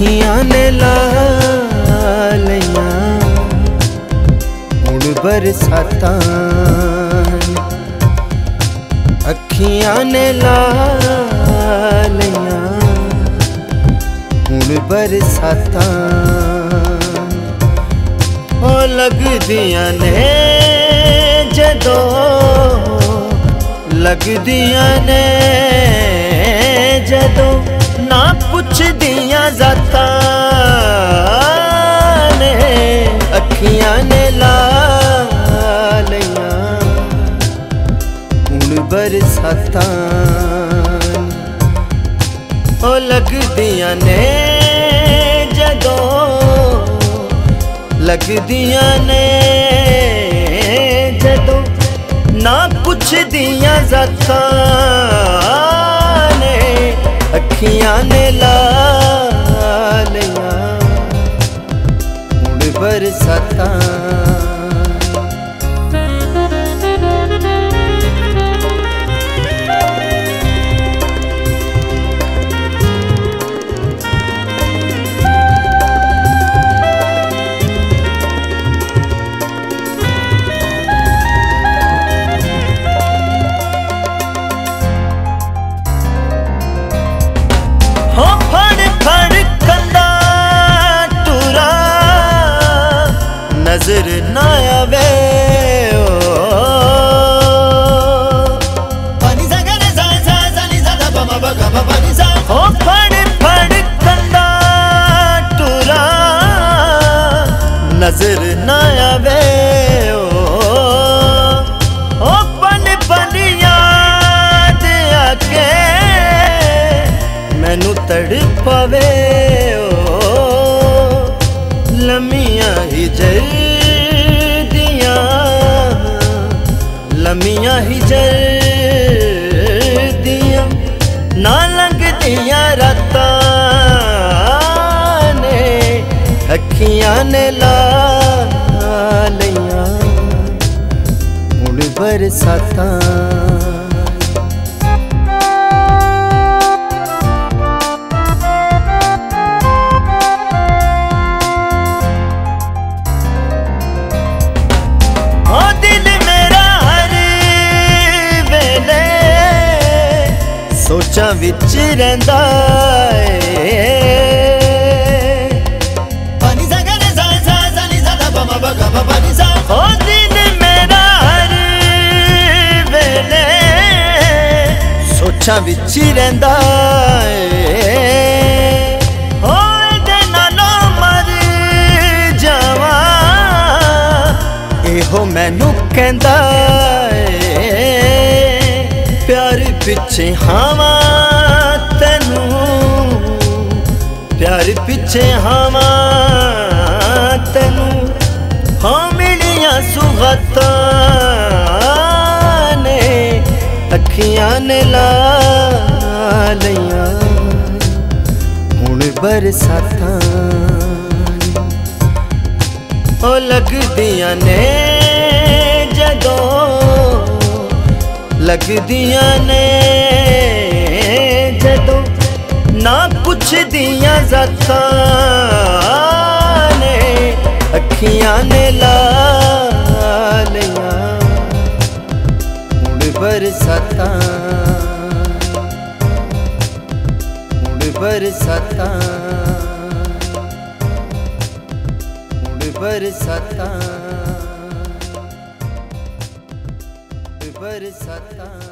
अखियां ने ला लिया हुण बरसातां, अखियां ने ला लिया हुण बरसातां। ओ लगदियां ने जदों, लगदियां ने जदों, ना पुछदियां ज़ातां ने। अखियां ने ला लिया हुण बरसातां। ओ लगदियां ने जदों, लगदियां ने जदों, ना पुछदियां ज़ातां ने। अखियां ने ला लिया हुण बरसातां। हो फड़ फड़ कंदा टुरा नजर ना आवे, हो फड़ फड़ कंदा टुरा नजर ना आवे। ओ पन पन याद आके मैनू तड़पावे। लम्मियां हिजर दियां, लम्मियां हिजर दियां, ना लंघदियां रातां ने। अखियां ने ला लिया हुण बरसातां। सोचां विच रहिंदा ए, ओ दिल मेरा हर वेले सोचां विच रहिंदा ए। ओ इहदे नालों मर जावां इहो मैनू कहंदा ए। प्यार पिछे हावा तेनू, प्यार पिछे हावा तेनू, हाँ मिलियां सुगातां ने। अखियां ने ला लिया हुण बरसातां। ओ लगदियां ने जदों, लगदियां ने जदों, ना पुछदियां ज़ातां ने। अखियां ने ला लिया हुण बरसातां, हुण बरसातां, हुण बरसातां, बरसातां।